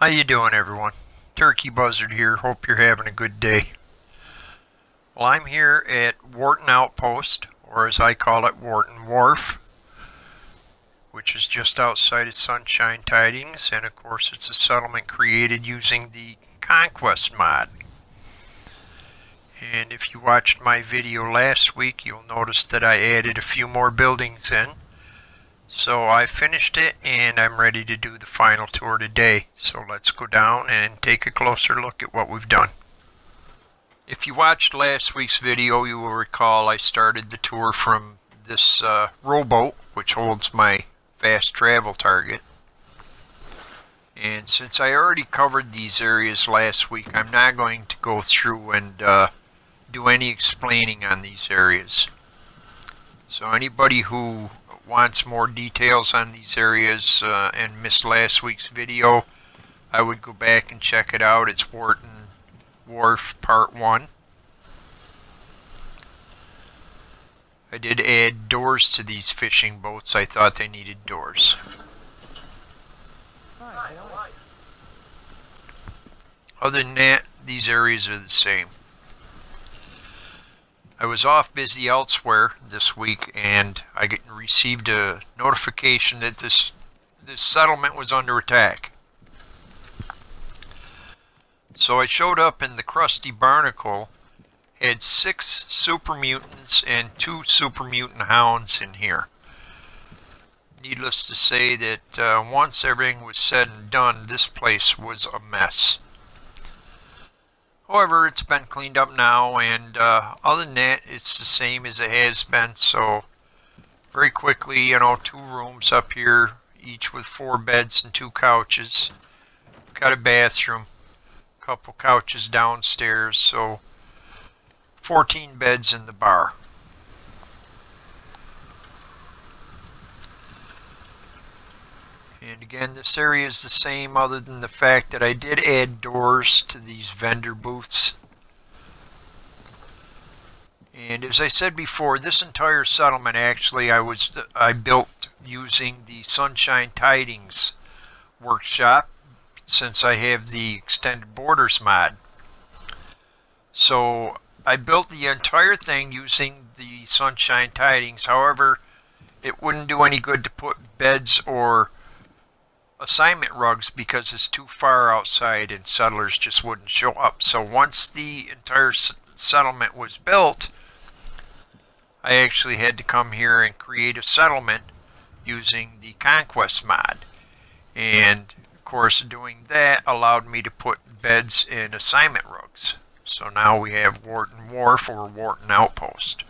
How you doing, everyone? Turkey Buzzard here. Hope you're having a good day. Well, I'm here at Wharton Outpost, or as I call it, Wharton Wharf, which is just outside of Sunshine Tidings, and of course it's a settlement created using the Conquest mod. And if you watched my video last week, you'll notice that I added a few more buildings in. So I finished it and I'm ready to do the final tour today. So let's go down and take a closer look at what we've done. If you watched last week's video, you will recall I started the tour from this rowboat, which holds my fast travel target. And since I already covered these areas last week, I'm not going to go through and do any explaining on these areas. So anybody who wants more details on these areas and missed last week's video, I would go back and check it out. It's Wharton Wharf Part 1. I did add doors to these fishing boats. I thought they needed doors. Other than that, these areas are the same. I was off busy elsewhere this week, and I received a notification that this settlement was under attack. So I showed up, and the Krusty Barnacle had 6 super mutants and 2 super mutant hounds in here. Needless to say that once everything was said and done, this place was a mess. However, it's been cleaned up now, and other than that, it's the same as it has been. So very quickly, 2 rooms up here, each with 4 beds and 2 couches. Got a bathroom, a couple couches downstairs, so 14 beds in the bar. And again, this area is the same, other than the fact that I did add doors to these vendor booths. And as I said before, this entire settlement actually I built using the Sunshine Tidings workshop, since I have the Extended Borders mod. So I built the entire thing using the Sunshine Tidings. However, it wouldn't do any good to put beds or assignment rugs because it's too far outside and settlers just wouldn't show up. So once the entire settlement was built, I actually had to come here and create a settlement using the Conquest mod. And of course, doing that allowed me to put beds and assignment rugs. So now we have Wharton Wharf, or Wharton Outpost.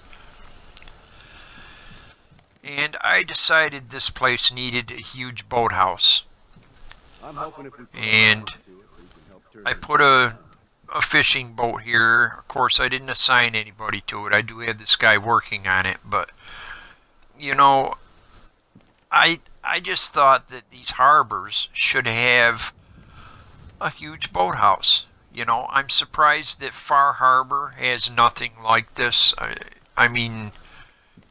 And I decided this place needed a huge boathouse. And I put a fishing boat here. Of course, I didn't assign anybody to it. I do have this guy working on it, but I just thought that these harbors should have a huge boathouse. I'm surprised that Far Harbor has nothing like this. I mean,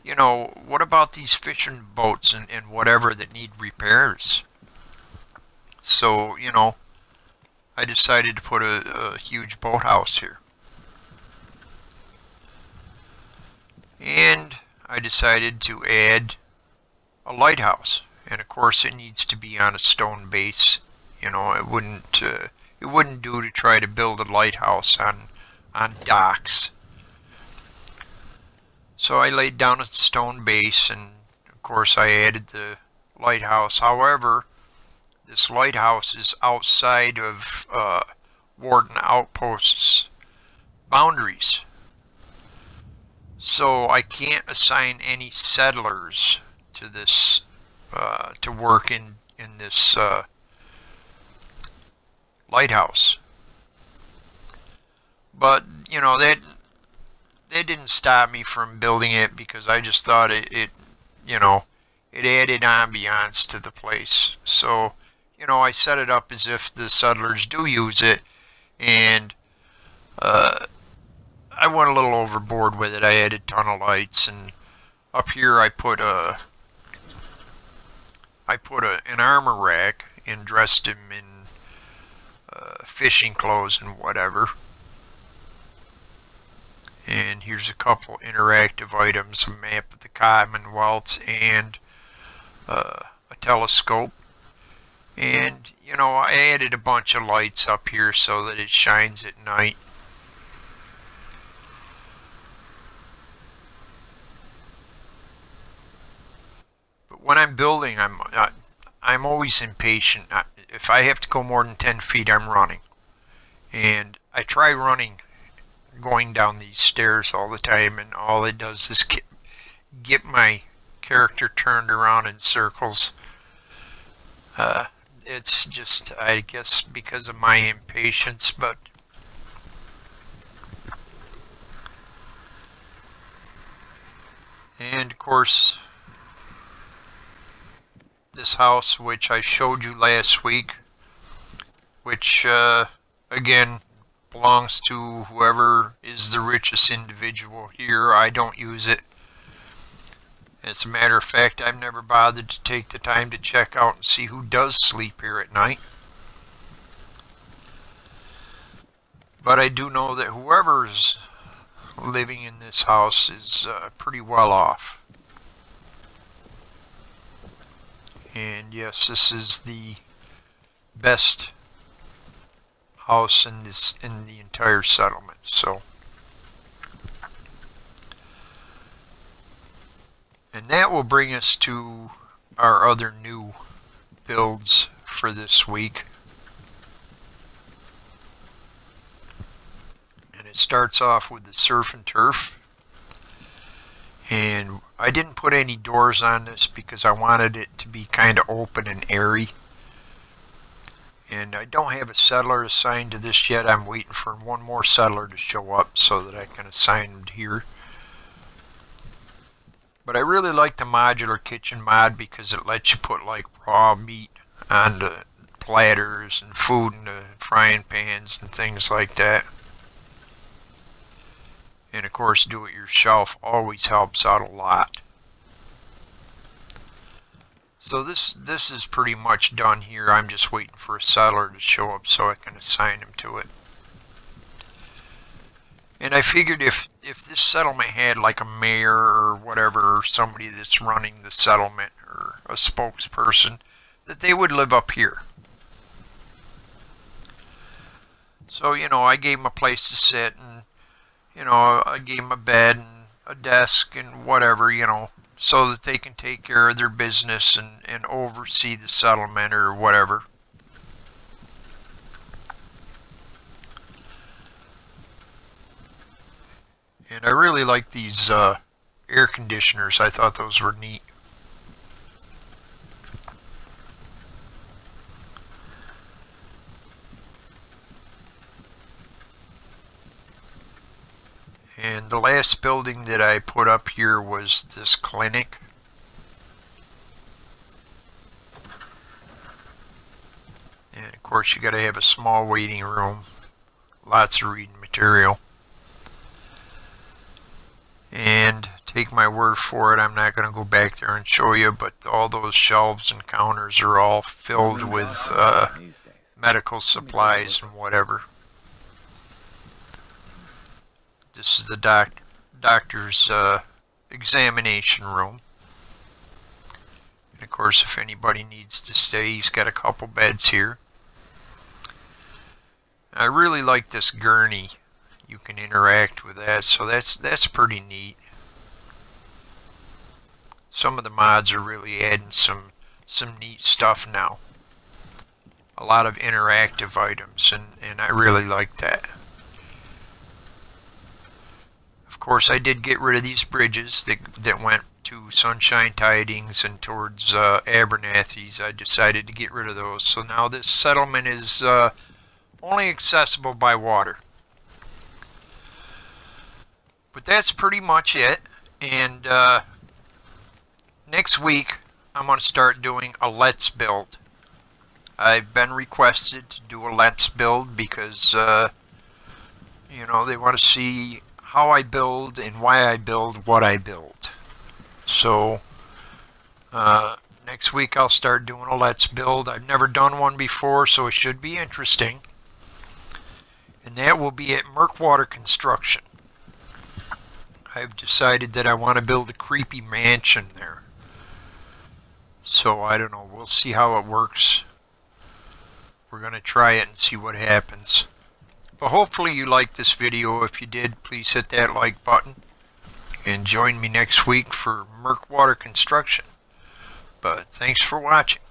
what about these fishing boats and whatever that need repairs? So, I decided to put a huge boathouse here. And I decided to add a lighthouse. And of course it needs to be on a stone base. It wouldn't do to try to build a lighthouse on docks. So I laid down a stone base, and of course I added the lighthouse. However, this lighthouse is outside of Wharton Outpost's boundaries. So I can't assign any settlers to this, to work in this lighthouse. But, that didn't stop me from building it, because I just thought it added ambiance to the place. So, I set it up as if the settlers do use it, and I went a little overboard with it. I added a ton of lights, and up here I put an armor rack and dressed him in fishing clothes and whatever. And here's a couple interactive items, a map of the Commonwealth and a telescope. And, you know, I added a bunch of lights up here so that it shines at night. But when I'm building, I'm always impatient. If I have to go more than 10 feet, I'm running. And I try running, going down these stairs all the time, and all it does is get my character turned around in circles. It's just, I guess, because of my impatience, but and of course this house, which I showed you last week, which again belongs to whoever is the richest individual here. I don't use it. As a matter of fact, I've never bothered to take the time to check out and see who does sleep here at night. But I do know that whoever's living in this house is pretty well off. And yes, this is the best house in the entire settlement. So, and that will bring us to our other new builds for this week. And it starts off with the surf and turf. And I didn't put any doors on this because I wanted it to be kind of open and airy. And I don't have a settler assigned to this yet. I'm waiting for one more settler to show up so that I can assign them here. But I really like the modular kitchen mod because it lets you put like raw meat on the platters and food in the frying pans and things like that. And of course, do it yourself always helps out a lot. So this is pretty much done here. I'm just waiting for a settler to show up so I can assign him to it. And I figured if this settlement had like a mayor or whatever, or somebody that's running the settlement, or a spokesperson, that they would live up here. So, you know, I gave them a place to sit, and, you know, I gave them a bed and a desk and whatever, you know, so that they can take care of their business and oversee the settlement or whatever. And I really like these air conditioners. I thought those were neat. And the last building that I put up here was this clinic. And of course you got to have a small waiting room. Lots of reading material. And take my word for it, I'm not going to go back there and show you, but all those shelves and counters are all filled with medical supplies and whatever. This is the doctor's examination room. And of course, if anybody needs to stay, he's got a couple beds here. I really like this gurney. You can interact with that, so that's pretty neat. Some of the mods are really adding some neat stuff now. A lot of interactive items, and I really like that. Of course, I did get rid of these bridges that went to Sunshine Tidings and towards Abernathy's. I decided to get rid of those. So now this settlement is only accessible by water. But that's pretty much it. And next week, I'm going to start doing a Let's Build. I've been requested to do a Let's Build because, you know, they want to see how I build and why I build what I build. So, next week I'll start doing a Let's Build. I've never done one before, so it should be interesting. and that will be at Merkwater Construction. I've decided that I want to build a creepy mansion there. So I don't know, we'll see how it works. We're going to try it and see what happens. But hopefully you liked this video. If you did, please hit that like button. And join me next week for Merkwater Construction. But thanks for watching.